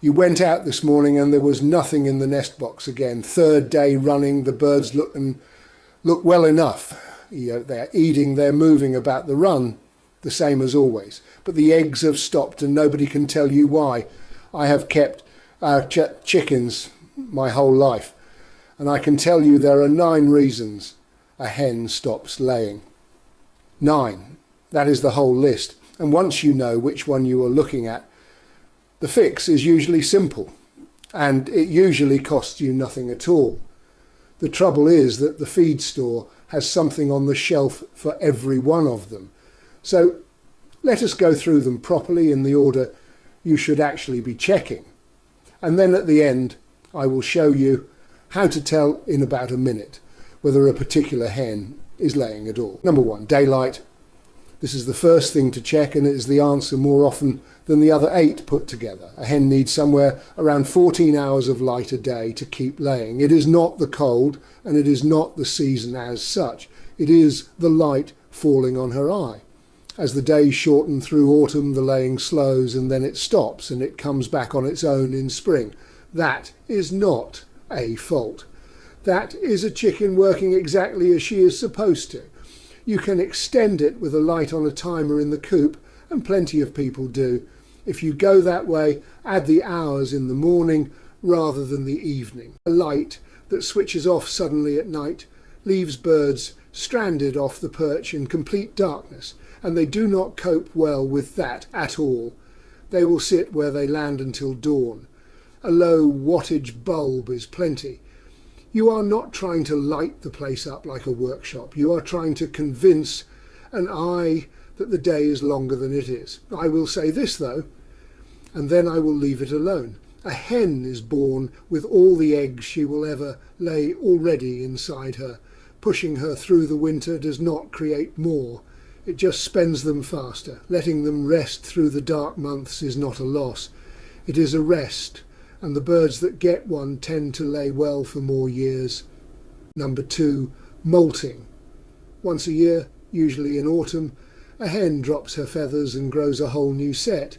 You went out this morning and there was nothing in the nest box again. Third day running, the birds look well enough. They're eating, they're moving about the run, the same as always. But the eggs have stopped and nobody can tell you why. I have kept our chickens my whole life, and I can tell you there are 9 reasons a hen stops laying. 9. That is the whole list. And once you know which one you are looking at, the fix is usually simple, and it usually costs you nothing at all. The trouble is that the feed store has something on the shelf for every one of them. So let us go through them properly in the order you should actually be checking. And then at the end, I will show you how to tell in about a minute whether a particular hen is laying at all. Number 1, daylight. This is the first thing to check, and it is the answer more often than the other 8 put together. A hen needs somewhere around 14 hours of light a day to keep laying. It is not the cold, and it is not the season as such. It is the light falling on her eye. As the days shorten through autumn, the laying slows, and then it stops, and it comes back on its own in spring. That is not a fault. That is a chicken working exactly as she is supposed to. You can extend it with a light on a timer in the coop, and plenty of people do. If you go that way, add the hours in the morning rather than the evening. A light that switches off suddenly at night leaves birds stranded off the perch in complete darkness, and they do not cope well with that at all. They will sit where they land until dawn. A low wattage bulb is plenty. You are not trying to light the place up like a workshop. You are trying to convince an eye that the day is longer than it is. I will say this though, and then I will leave it alone. A hen is born with all the eggs she will ever lay already inside her. Pushing her through the winter does not create more. It just spends them faster. Letting them rest through the dark months is not a loss. It is a rest, and the birds that get one tend to lay well for more years. Number 2, moulting. Once a year, usually in autumn, a hen drops her feathers and grows a whole new set.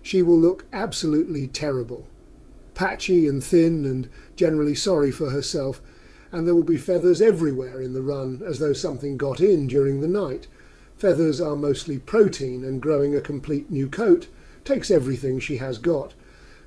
She will look absolutely terrible. Patchy and thin and generally sorry for herself, and there will be feathers everywhere in the run as though something got in during the night. Feathers are mostly protein, and growing a complete new coat takes everything she has got.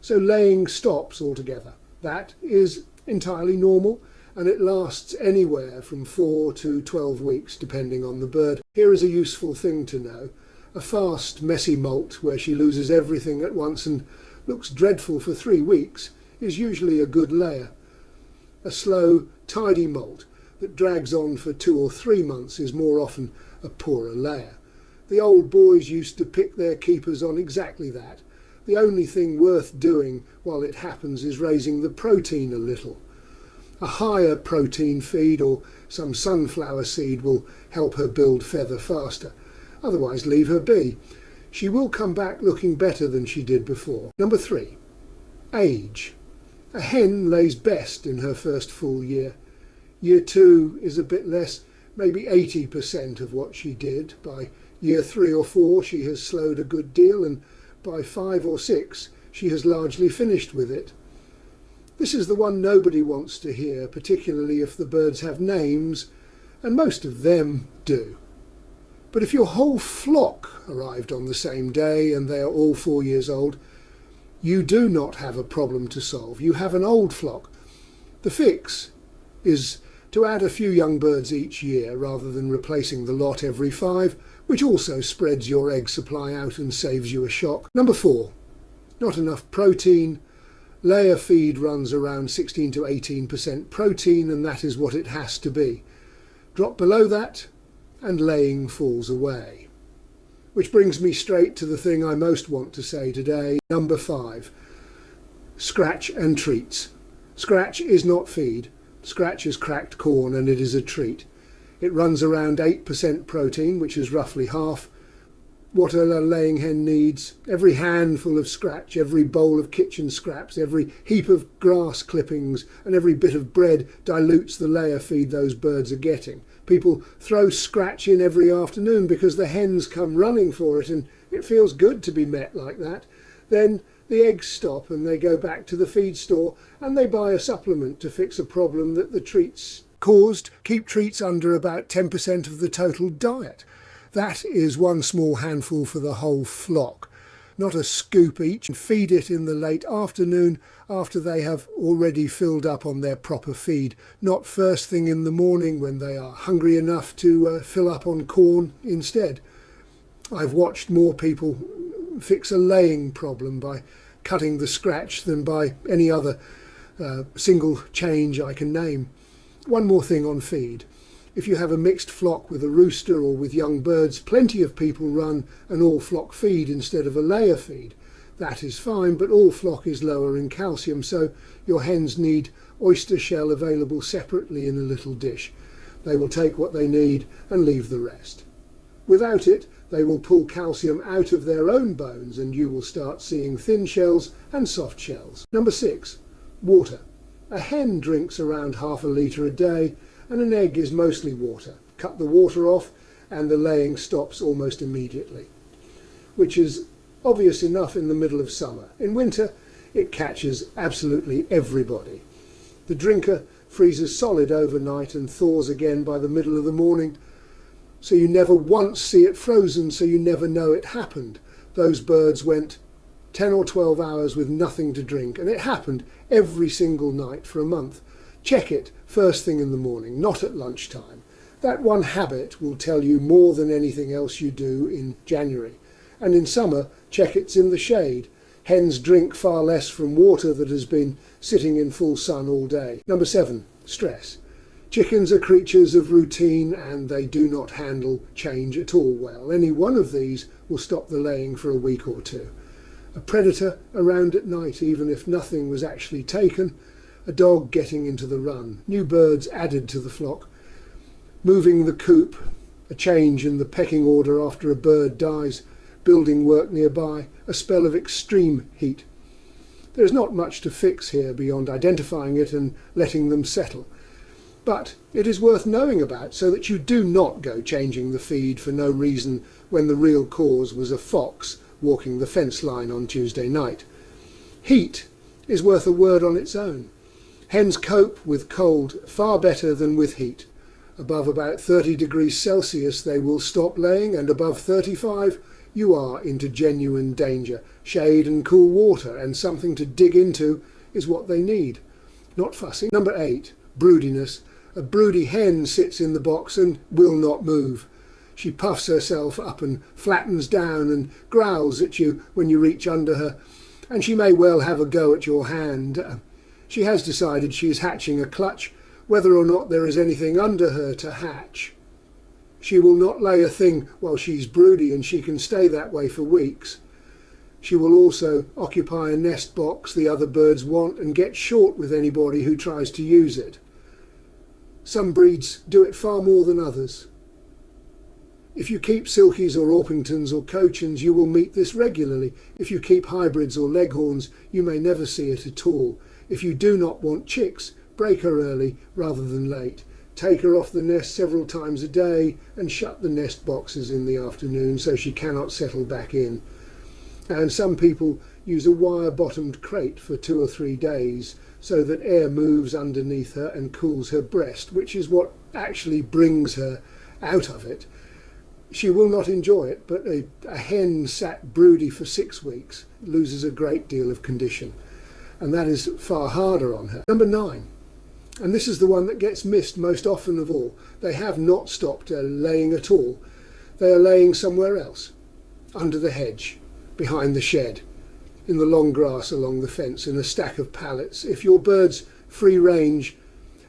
So laying stops altogether. That is entirely normal, and it lasts anywhere from 4 to 12 weeks depending on the bird. Here is a useful thing to know. A fast, messy moult where she loses everything at once and looks dreadful for 3 weeks is usually a good layer. A slow, tidy moult that drags on for 2 or 3 months is more often a poorer layer. The old boys used to pick their keepers on exactly that. The only thing worth doing while it happens is raising the protein a little. A higher protein feed or some sunflower seed will help her build feather faster. Otherwise, leave her be. She will come back looking better than she did before. Number 3, age. A hen lays best in her first full year. Year 2 is a bit less, maybe 80% of what she did. By year 3 or 4 she has slowed a good deal, and by 5 or 6 she has largely finished with it. This is the one nobody wants to hear, particularly if the birds have names, and most of them do. But if your whole flock arrived on the same day and they are all 4 years old, you do not have a problem to solve. You have an old flock. The fix is to add a few young birds each year rather than replacing the lot every 5, which also spreads your egg supply out and saves you a shock. Number 4, not enough protein. Layer feed runs around 16 to 18% protein, and that is what it has to be. Drop below that and laying falls away. Which brings me straight to the thing I most want to say today. Number 5, scratch and treats. Scratch is not feed. Scratch is cracked corn, and it is a treat. It runs around 8% protein, which is roughly half what a laying hen needs. Every handful of scratch, every bowl of kitchen scraps, every heap of grass clippings, and every bit of bread dilutes the layer feed those birds are getting. People throw scratch in every afternoon because the hens come running for it, and it feels good to be met like that. Then The eggs stop and they go back to the feed store and they buy a supplement to fix a problem that the treats caused. Keep treats under about 10% of the total diet. That is one small handful for the whole flock. Not a scoop each, and feed it in the late afternoon after they have already filled up on their proper feed, not first thing in the morning when they are hungry enough to fill up on corn instead. I've watched more people fix a laying problem by cutting the scratch than by any other single change I can name. One more thing on feed. If you have a mixed flock with a rooster or with young birds, plenty of people run an all-flock feed instead of a layer feed. That is fine, but all flock is lower in calcium, so your hens need oyster shell available separately in a little dish. They will take what they need and leave the rest. Without it, they will pull calcium out of their own bones and you will start seeing thin shells and soft shells. Number 6, water. A hen drinks around half a litre a day, and an egg is mostly water. Cut the water off and the laying stops almost immediately, which is obvious enough in the middle of summer. In winter, it catches absolutely everybody. The drinker freezes solid overnight and thaws again by the middle of the morning, so you never once see it frozen, so you never know it happened. Those birds went 10 or 12 hours with nothing to drink, and it happened every single night for a month. Check it first thing in the morning, not at lunchtime. That one habit will tell you more than anything else you do in January. And in summer, check it's in the shade. Hens drink far less from water that has been sitting in full sun all day. Number 7, stress. Chickens are creatures of routine and they do not handle change at all well. Any one of these will stop the laying for a week or two. A predator around at night, even if nothing was actually taken, a dog getting into the run, new birds added to the flock, moving the coop, a change in the pecking order after a bird dies, building work nearby, a spell of extreme heat. There is not much to fix here beyond identifying it and letting them settle. But it is worth knowing about so that you do not go changing the feed for no reason when the real cause was a fox walking the fence line on Tuesday night. Heat is worth a word on its own. Hens cope with cold far better than with heat. Above about 30 degrees Celsius they will stop laying, and above 35 you are into genuine danger. Shade and cool water and something to dig into is what they need. Not fussing. Number 8, broodiness. A broody hen sits in the box and will not move. She puffs herself up and flattens down and growls at you when you reach under her, and she may well have a go at your hand. She has decided she is hatching a clutch, whether or not there is anything under her to hatch. She will not lay a thing while she's broody, and she can stay that way for weeks. She will also occupy a nest box the other birds want and get short with anybody who tries to use it. Some breeds do it far more than others. If you keep Silkies or Orpingtons or Cochins, you will meet this regularly. If you keep hybrids or Leghorns, you may never see it at all. If you do not want chicks, break her early rather than late. Take her off the nest several times a day and shut the nest boxes in the afternoon so she cannot settle back in. And some people use a wire-bottomed crate for 2 or 3 days so that air moves underneath her and cools her breast, which is what actually brings her out of it. She will not enjoy it, but a hen sat broody for 6 weeks loses a great deal of condition, and that is far harder on her. Number 9, and this is the one that gets missed most often of all. They have not stopped laying at all. They are laying somewhere else, under the hedge, behind the shed, in the long grass along the fence, in a stack of pallets. If your bird's free range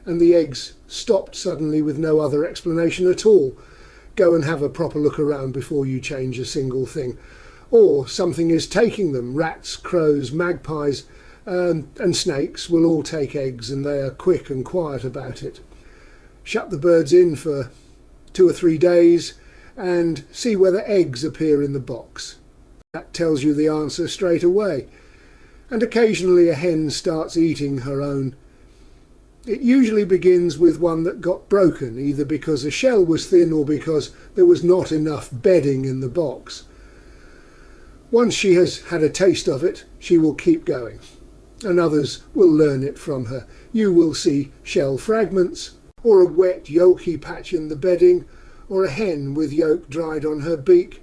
and the eggs stopped suddenly with no other explanation at all, go and have a proper look around before you change a single thing. Or something is taking them. Rats, crows, magpies and snakes will all take eggs, and they are quick and quiet about it. Shut the birds in for 2 or 3 days and see whether eggs appear in the box. That tells you the answer straight away. And occasionally a hen starts eating her own. It usually begins with one that got broken, either because a shell was thin or because there was not enough bedding in the box. Once she has had a taste of it, she will keep going, and others will learn it from her. You will see shell fragments, or a wet yolky patch in the bedding, or a hen with yolk dried on her beak.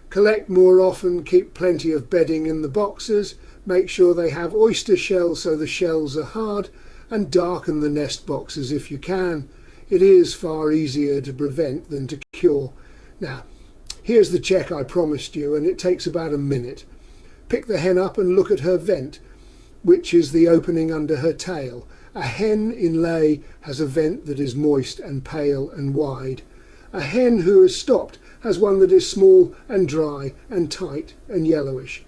Collect more often, keep plenty of bedding in the boxes, make sure they have oyster shells so the shells are hard, and darken the nest boxes if you can. It is far easier to prevent than to cure. Now, here's the check I promised you, and it takes about a minute. Pick the hen up and look at her vent, which is the opening under her tail. A hen in lay has a vent that is moist and pale and wide. A hen who has stopped has one that is small and dry and tight and yellowish.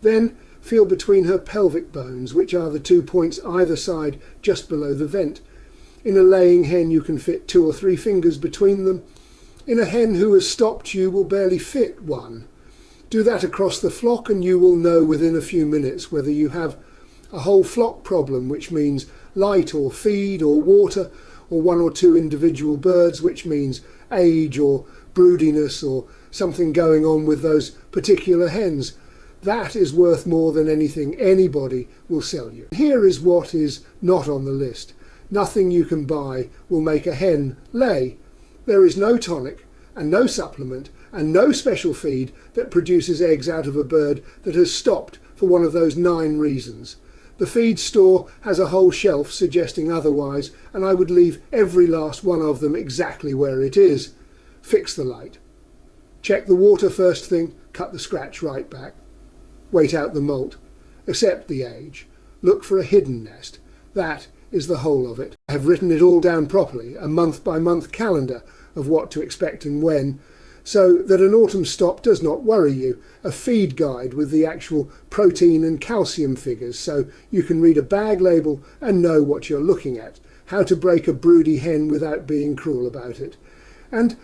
Then feel between her pelvic bones, which are the 2 points either side just below the vent. In a laying hen you can fit 2 or 3 fingers between them. In a hen who has stopped you will barely fit one. Do that across the flock and you will know within a few minutes whether you have a whole flock problem, which means light or feed or water, or 1 or 2 individual birds, which means age or broodiness or something going on with those particular hens. That is worth more than anything anybody will sell you. Here is what is not on the list. Nothing you can buy will make a hen lay. There is no tonic and no supplement and no special feed that produces eggs out of a bird that has stopped for one of those 9 reasons. The feed store has a whole shelf suggesting otherwise, and I would leave every last one of them exactly where it is. Fix the light. Check the water first thing, cut the scratch right back. Wait out the moult. Accept the age. Look for a hidden nest. That is the whole of it. I have written it all down properly, a month-by-month calendar of what to expect and when, so that an autumn stop does not worry you. A feed guide with the actual protein and calcium figures, so you can read a bag label and know what you're looking at. How to break a broody hen without being cruel about it. And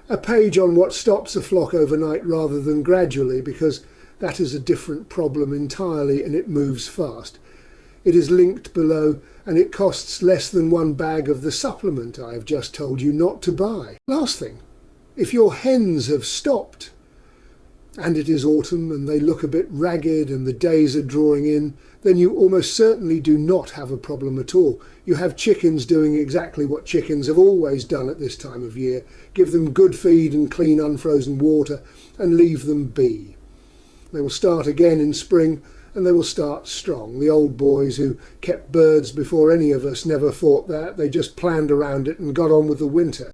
a page on what stops a flock overnight rather than gradually, because that is a different problem entirely and it moves fast. It is linked below, and it costs less than 1 bag of the supplement I have just told you not to buy. Last thing, if your hens have stopped, and it is autumn and they look a bit ragged and the days are drawing in, then you almost certainly do not have a problem at all. You have chickens doing exactly what chickens have always done at this time of year. Give them good feed and clean unfrozen water and leave them be. They will start again in spring, and they will start strong. The old boys who kept birds before any of us never thought that. They just planned around it and got on with the winter.